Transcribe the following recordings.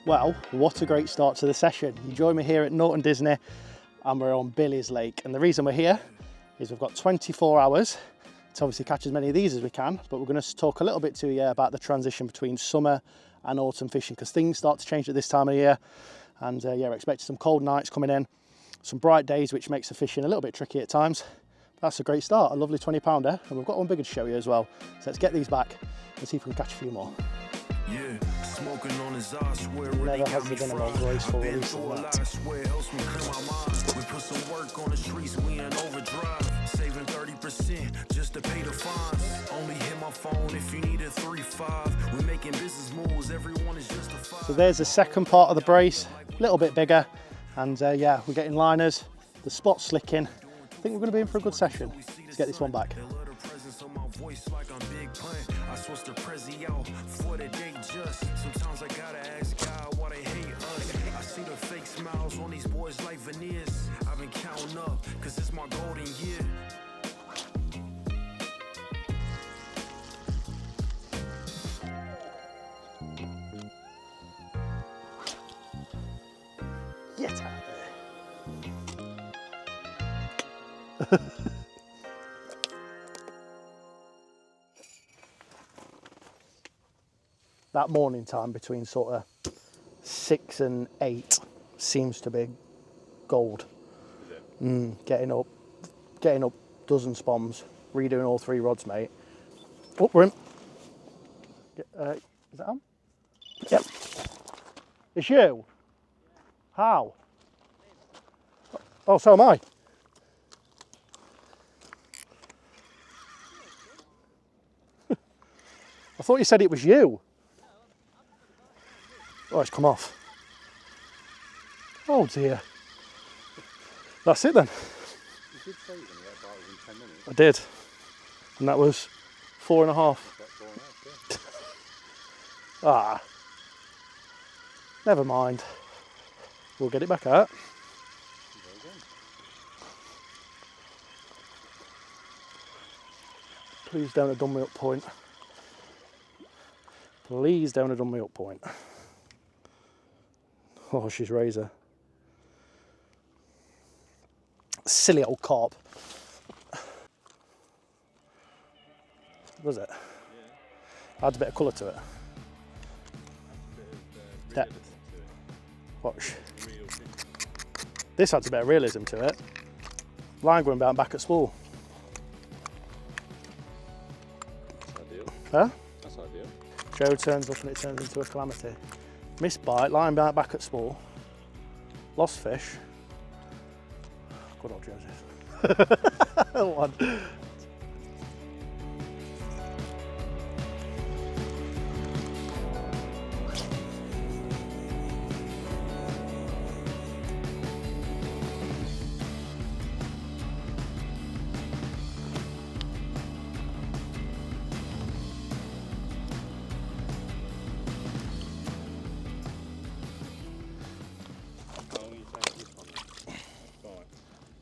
Well, what a great start to the session. You join me here at Norton Disney and we're on Billy's Lake. And the reason we're here is we've got 24 hours to obviously catch as many of these as we can, but we're going to talk a little bit to you about the transition between summer and autumn fishing, because things start to change at this time of year. And yeah, we're expecting some cold nights coming in, some bright days, which makes the fishing a little bit tricky at times. That's a great start, a lovely 20 pounder, and we've got one bigger to show you as well. So let's get these back and see if we can catch a few more. Yeah, smoking on his eyes, swear Never has there been a more graceful release than that. We put some work on the streets, we in overdrive, saving 30% just to pay the fines. Only hit my phone if you need a 3-5. We're making business moves, everyone is just a 5. So there's the second part of the brace, a little bit bigger, and yeah, we're getting liners, the spot's slicking. I think we're going to be in for a good session. Let's get this one back. I switched the prezi out for the day just. Sometimes I gotta ask God why they hate us. I see the fake smiles on these boys like veneers. I've been counting up, cause it's my golden year. Get out there. That morning time between sort of 6 and 8 seems to be gold. Getting up dozen spoms, redoing all 3 rods, mate. Oh, we're in. Is that on? Yep. It's you? How? Oh, so am I. I thought you said it was you. Oh, it's come off. Oh dear. That's it then. You did say you were going to get about it in 10 minutes. I did. And that was 4.5. About 4.5, yeah. Ah. Never mind. We'll get it back out. Please don't have done me up point. Please don't have done me up point. Oh, she's razor. Silly old carp. Was it? Yeah. Adds a bit of colour to it. Depth. Watch. This adds a bit of realism to it. Line going back at spool. That's ideal. Huh? That's ideal. Joe turns up and it turns into a calamity. Missed bite, line back at spool. Lost fish. Good old Joseph. One.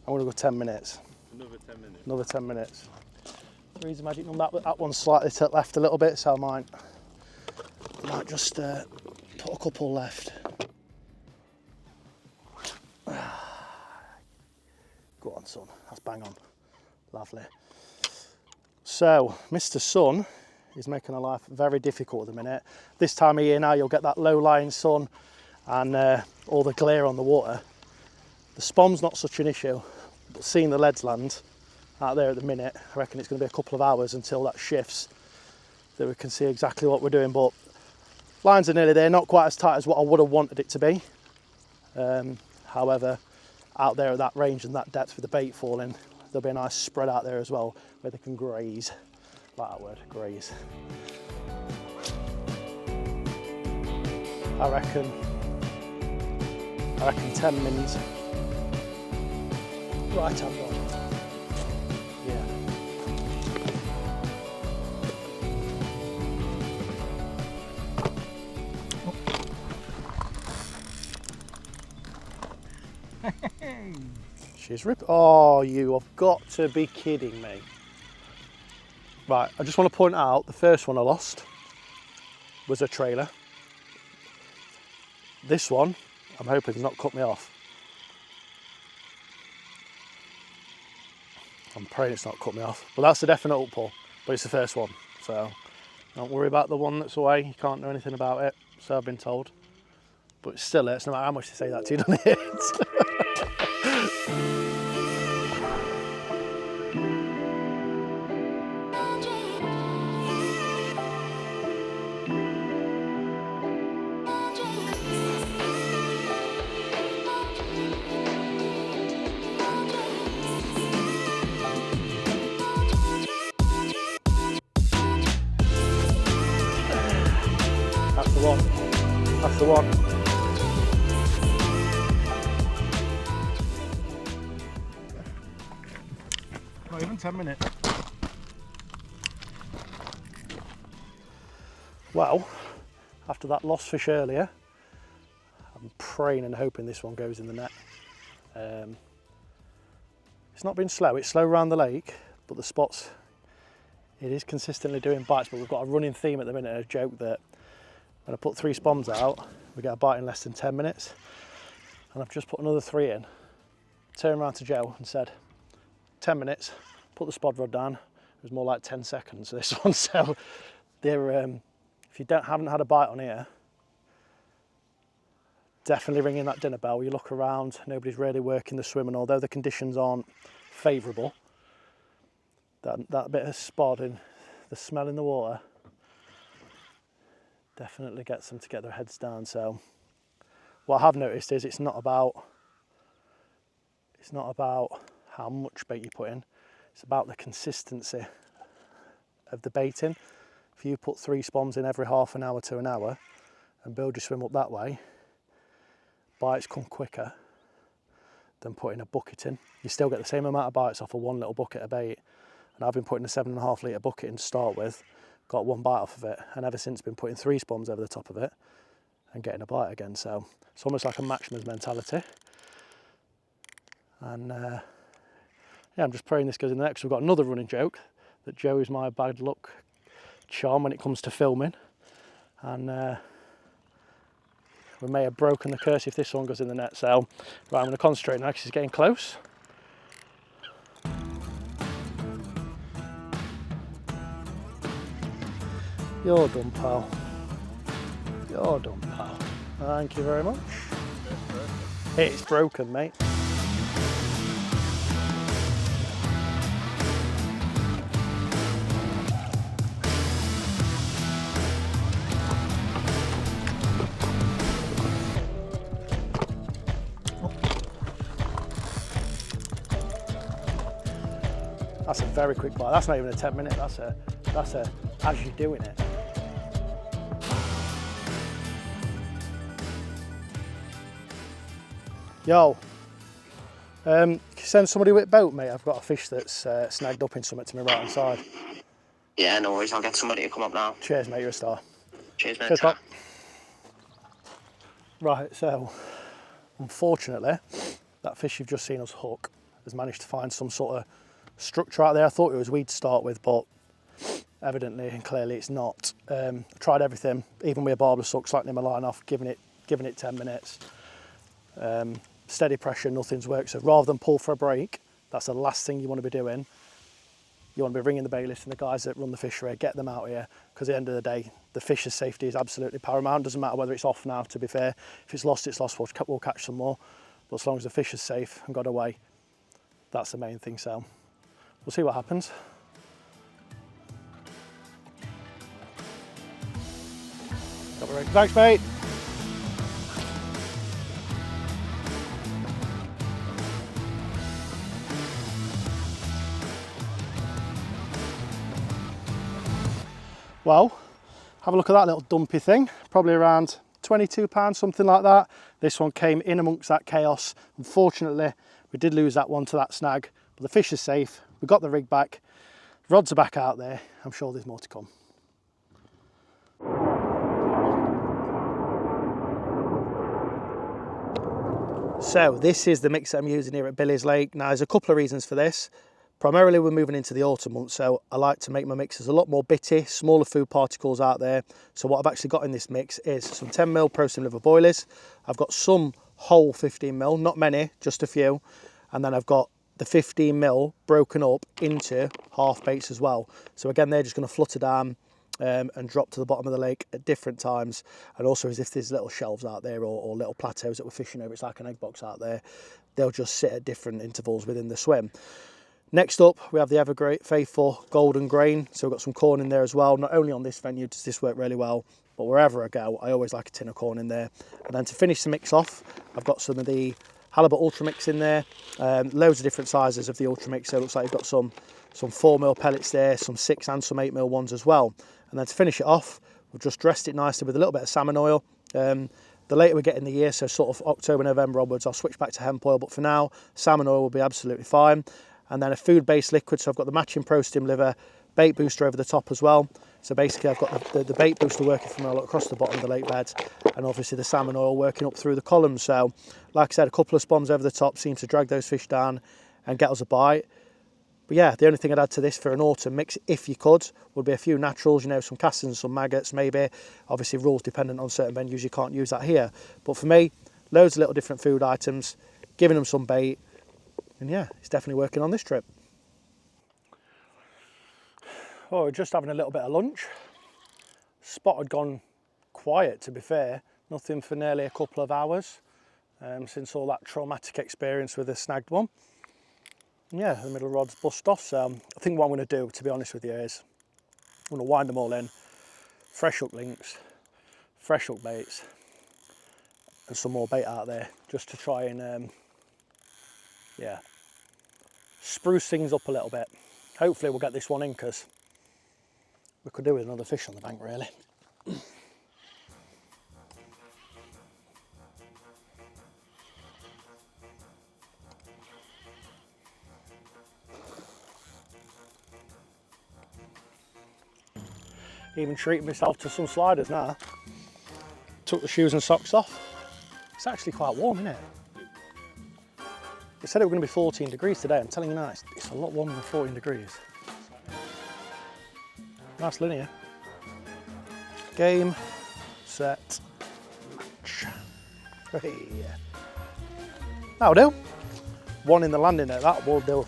I'm going to go 10 minutes. Another 10 minutes. Another 10 minutes. Reason magic number, that one's slightly to the left a little bit, so I might just put a couple left. Go on, son. That's bang on. Lovely. So, Mr. Sun is making our life very difficult at the minute. This time of year now, you'll get that low-lying sun and all the glare on the water. The spom's not such an issue, but seeing the leads land out there at the minute, I reckon it's going to be a couple of hours until that shifts, that we can see exactly what we're doing. But lines are nearly there, not quite as tight as what I would have wanted it to be. However, out there at that range and that depth with the bait falling, there'll be a nice spread out there as well where they can graze. Like that word, graze. I reckon 10 mins. Right hand on. Yeah. She's ripped. Oh, you have got to be kidding me. Right, I just want to point out the first one I lost was a trailer. this one, I'm hoping has not cut me off. I'm praying it's not cut me off, but that's a definite up pull, but it's the first one, so don't worry about the one that's away. You can't know anything about it, so I've been told. But it still hurts, no matter how much they say that to you, doesn't it? That's the one. That's the one. Not even 10 minutes. Well, after that lost fish earlier, I'm praying and hoping this one goes in the net. It's not been slow, it's slow around the lake, but the spots, it is consistently doing bites, but we've got a running theme at the minute, a joke that when I put 3 spoms out, we get a bite in less than 10 minutes. And I've just put another 3 in, turned around to Joe and said, 10 minutes, put the spod rod down. It was more like 10 seconds, this one. So they're, if you haven't had a bite on here, definitely ring in that dinner bell. You look around, nobody's really working the swim, and although the conditions aren't favourable, that bit of spod and the smell in the water definitely gets them to get their heads down. So what I have noticed is it's not about how much bait you put in, it's about the consistency of the baiting. If you put 3 spoms in every half an hour to an hour and build your swim up that way, bites come quicker than putting a bucket in. You still get the same amount of bites off of 1 little bucket of bait, and I've been putting a 7.5 litre bucket in to start with, got 1 bite off of it, and ever since been putting 3 spoms over the top of it and getting a bite again. So it's almost like a Maximise mentality. And yeah, I'm just praying this goes in the next. We've got another running joke that Joe is my bad luck charm when it comes to filming, and we may have broken the curse if this one goes in the net. So right, I'm going to concentrate now because he's getting close. You're done, pal. You're done, pal. Thank you very much. It's broken, mate. That's a very quick bite. That's not even a 10-minute. That's a as you're doing it. Yo, can you send somebody with a boat, mate? I've got a fish that's snagged up in something to my right hand side. Yeah, no worries. I'll get somebody to come up now. Cheers, mate. You're a star. Cheers, mate. Cheers, pal. Right, so unfortunately, that fish you've just seen us hook has managed to find some sort of structure out there. I thought it was weed to start with, but evidently and clearly it's not. I tried everything, even with a barbless hook, slackening my line off, giving it 10 minutes. Steady pressure, nothing's worked. So rather than pull for a break, that's the last thing you want to be doing. You want to be ringing the bailiffs and the guys that run the fishery, get them out here, because at the end of the day, the fish's safety is absolutely paramount. Doesn't matter whether it's off now, to be fair. If it's lost, it's lost. We'll catch some more. But as long as the fish is safe and got away, that's the main thing. So we'll see what happens. Got the ring. Thanks, mate. Well, have a look at that little dumpy thing, probably around £22, something like that. This one came in amongst that chaos. Unfortunately, we did lose that one to that snag, but the fish is safe. We got the rig back, rods are back out there. I'm sure there's more to come. So this is the mix I'm using here at Billy's Lake. Now there's a couple of reasons for this. Primarily we're moving into the autumn months, so I like to make my mixes a lot more bitty, smaller food particles out there. So what I've actually got in this mix is some 10mm protein liver boilies. I've got some whole 15mm, not many, just a few. And then I've got the 15mm broken up into half baits as well. So again, they're just going to flutter down and drop to the bottom of the lake at different times. And also as if there's little shelves out there or little plateaus that we're fishing over, it's like an egg box out there, they'll just sit at different intervals within the swim. Next up, we have the ever great faithful golden grain. So we've got some corn in there as well. Not only on this venue does this work really well, but wherever I go, I always like a tin of corn in there. And then to finish the mix off, I've got some of the halibut ultra mix in there. Loads of different sizes of the ultra mix. So it looks like you've got some 4mm pellets there, some 6 and some 8mm ones as well. And then to finish it off, we've just dressed it nicely with a little bit of salmon oil. The later we get in the year, so sort of October, November onwards, I'll switch back to hemp oil. But for now, salmon oil will be absolutely fine. And then a food-based liquid, so I've got the matching pro stim liver bait booster over the top as well. So basically I've got the bait booster working from all across the bottom of the lake bed, and obviously the salmon oil working up through the columns. So like I said, a couple of spoms over the top seem to drag those fish down and get us a bite. But yeah, the only thing I'd add to this for an autumn mix, if you could, would be a few naturals, you know, some castings and some maggots maybe. Obviously rules dependent on certain venues, you can't use that here. But for me, loads of little different food items, giving them some bait. And yeah, it's definitely working on this trip. Oh, we're just having a little bit of lunch. Spot had gone quiet, to be fair. Nothing for nearly a couple of hours since all that traumatic experience with the snagged one. And yeah, the middle rod's bust off. So I think what I'm going to do, to be honest with you, is I'm going to wind them all in. Fresh hook links, fresh hook baits, and some more bait out there just to try and yeah, spruce things up a little bit. Hopefully we'll get this one in, because we could do with another fish on the bank really. Even treating myself to some sliders now. Took the shoes and socks off. It's actually quite warm, isn't it? They said it was going to be 14 degrees today. I'm telling you now, it's a lot warmer than 14 degrees. Nice linear. Game, set, match. Hey. That'll do. One in the landing net, that will do.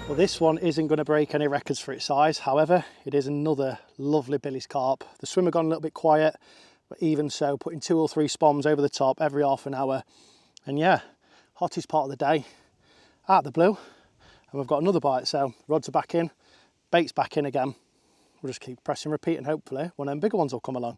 Well, this one isn't going to break any records for its size. However, it is another lovely Billy's carp. The swimmer gone a little bit quiet, but even so, putting 2 or 3 spoms over the top every half an hour. And yeah, hottest part of the day, out the blue. And we've got another bite, so rods are back in, bait's back in again. We'll just keep pressing repeat, and hopefully one of them bigger ones will come along.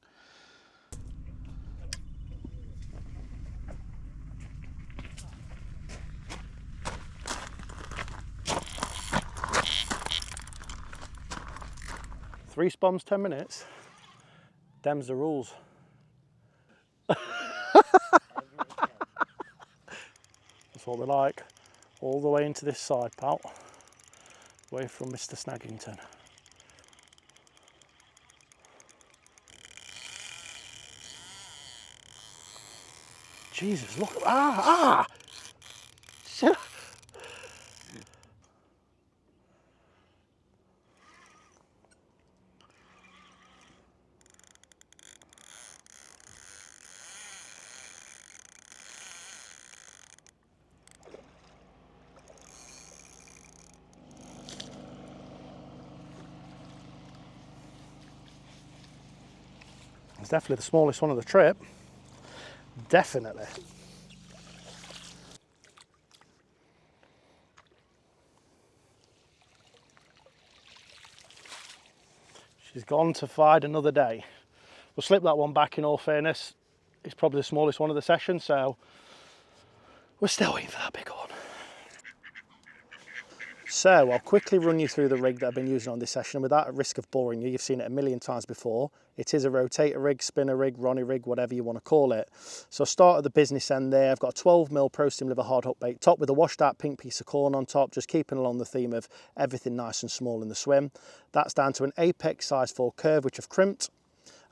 Three spoms, 10 minutes. Them's the rules. That's what we like. All the way into this side, pal. Away from Mr. Snaggington. Jesus, look. Ah! Shit. It's definitely the smallest one of the trip. Definitely. She's gone to find another day. We'll slip that one back, in all fairness. It's probably the smallest one of the session, so we're still waiting for that big one. So I'll quickly run you through the rig that I've been using on this session. Without risk of boring you, you've seen it a million times before. It is a rotator rig, spinner rig, Ronnie rig, whatever you want to call it. So I'll start at the business end there. I've got a 12mm Pro Stim Liver hard hook bait top with a washed out pink piece of corn on top, just keeping along the theme of everything nice and small in the swim. That's down to an Apex size 4 curve, which I've crimped.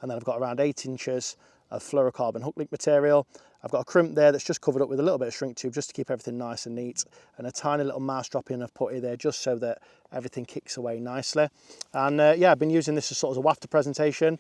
And then I've got around 8 inches of fluorocarbon hook link material. I've got a crimp there that's just covered up with a little bit of shrink tube just to keep everything nice and neat, and a tiny little mouse drop in of putty there just so that everything kicks away nicely. And yeah, I've been using this as sort of a wafter presentation.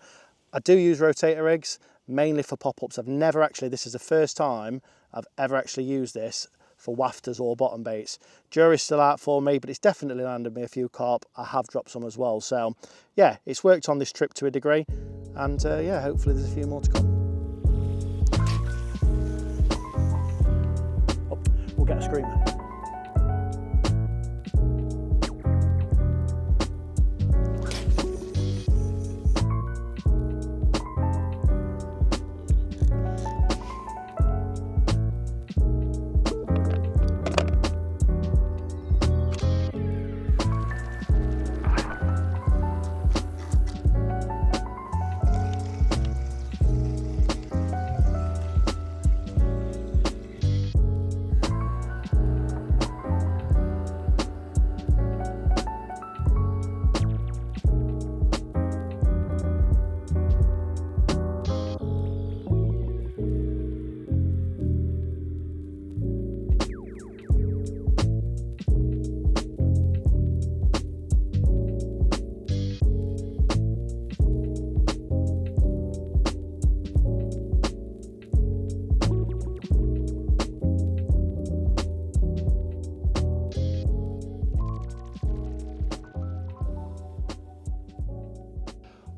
I do use rotator rigs mainly for pop-ups. I've never actually, this is the first time I've ever actually used this for wafters or bottom baits. Jury's still out for me, but it's definitely landed me a few carp. I have dropped some as well. So yeah, it's worked on this trip to a degree, and yeah, hopefully there's a few more to come. We'll get a screamer.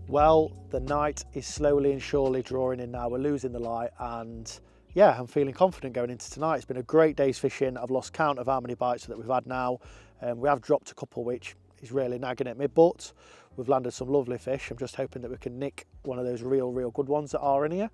Well, the night is slowly and surely drawing in now. We're losing the light, and yeah, I'm feeling confident going into tonight. It's been a great day's fishing. I've lost count of how many bites that we've had now. We have dropped a couple, which is really nagging at me, but we've landed some lovely fish. I'm just hoping that we can nick one of those real good ones that are in here.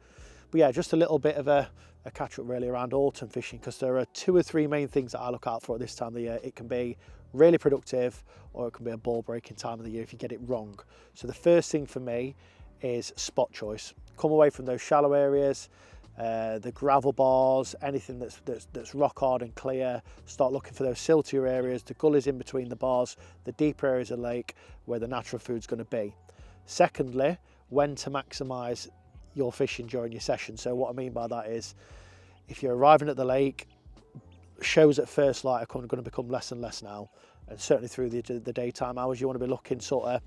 But yeah, just a little bit of a catch up really around autumn fishing, because there are 2 or 3 main things that I look out for at this time of the year. It can be really productive, or it can be a ball breaking time of the year if you get it wrong. So the first thing for me is spot choice. Come away from those shallow areas, the gravel bars, anything that's rock hard and clear. Start looking for those siltier areas, the gullies in between the bars, the deeper areas of the lake where the natural food's going to be. Secondly, when to maximise your fishing during your session. So what I mean by that is, if you're arriving at the lake, shows at first light are going to become less and less now, and certainly through the daytime hours you want to be looking sort of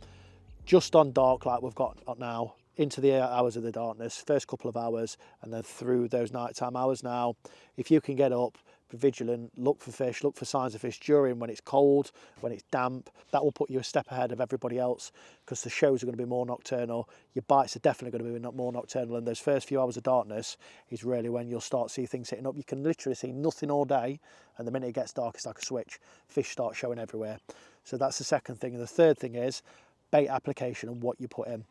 just on dark like we've got now, into the hours of the darkness, first couple of hours, and then through those nighttime hours. Now, if you can get up, be vigilant, look for fish, look for signs of fish during when it's cold, when it's damp. That will put you a step ahead of everybody else, because the shows are going to be more nocturnal. Your bites are definitely going to be more nocturnal, and those first few hours of darkness is really when you'll start to see things hitting up. You can literally see nothing all day, and the minute it gets dark, it's like a switch. Fish start showing everywhere. So that's the second thing. And the third thing is bait application and what you put in.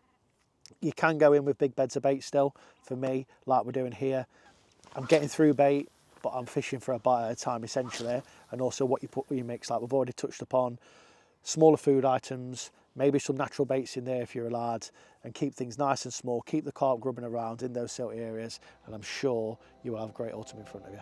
You can go in with big beds of bait still, for me, like we're doing here. I'm getting through bait, but I'm fishing for a bite at a time essentially, and also what you put with your mix, like we've already touched upon. Smaller food items, maybe some natural baits in there if you're allowed, and keep things nice and small, keep the carp grubbing around in those silty areas, and I'm sure you will have great autumn in front of you.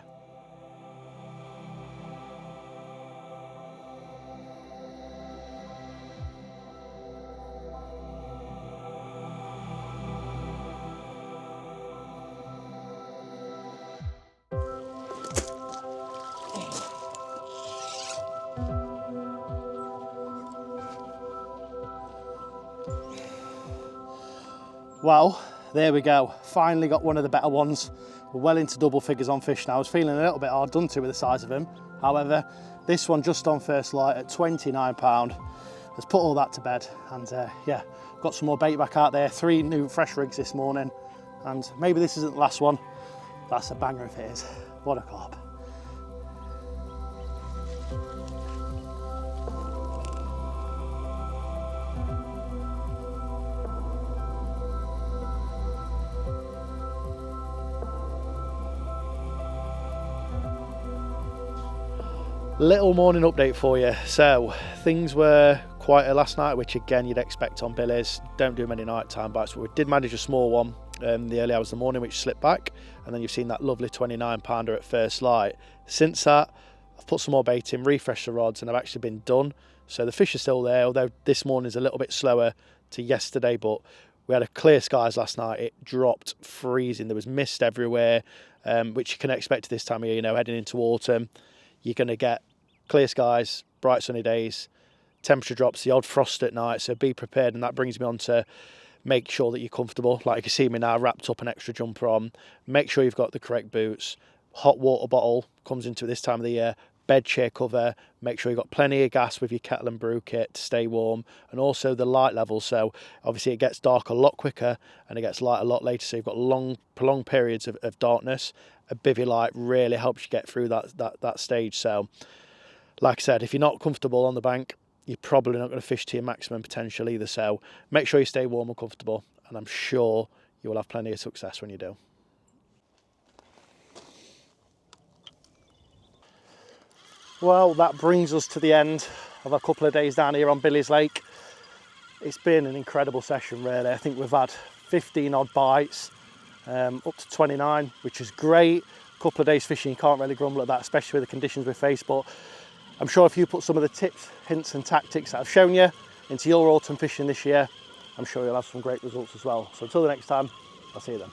Well, there we go. Finally got one of the better ones. We're well into double figures on fish now. I was feeling a little bit hard done to with the size of him. However, this one just on first light at £29 has put all that to bed. And yeah, got some more bait back out there. 3 new fresh rigs this morning. And maybe this isn't the last one. That's a banger if it is. What a carp. Little morning update for you. So things were quieter last night, which again you'd expect on billies. Don't do many nighttime bites, but we did manage a small one the early hours of the morning, which slipped back, and then you've seen that lovely 29 pounder at first light. Since that, I've put some more bait in, refreshed the rods, and I've actually been done. So the fish are still there, although this morning is a little bit slower to yesterday, but we had a clear skies last night. It dropped freezing. There was mist everywhere, which you can expect this time of year, you know, heading into autumn. You're going to get clear skies, bright sunny days, temperature drops, the odd frost at night, so be prepared. And that brings me on to make sure that you're comfortable. Like you can see me now, wrapped up, an extra jumper on. Make sure you've got the correct boots. Hot water bottle comes into it this time of the year. Bed chair cover. Make sure you've got plenty of gas with your kettle and brew kit to stay warm, and also the light level. So obviously it gets dark a lot quicker and it gets light a lot later, so you've got long prolonged periods of darkness. A bivvy light really helps you get through that stage. So like I said, if you're not comfortable on the bank, you're probably not going to fish to your maximum potential either. So make sure you stay warm and comfortable, and I'm sure you will have plenty of success when you do. Well, that brings us to the end of a couple of days down here on Billy's Lake. It's been an incredible session, really. I think we've had 15 odd bites, up to 29, which is great. A couple of days fishing, you can't really grumble at that, especially with the conditions we face. But I'm sure if you put some of the tips, hints and tactics that I've shown you into your autumn fishing this year, I'm sure you'll have some great results as well. So until the next time, I'll see you then.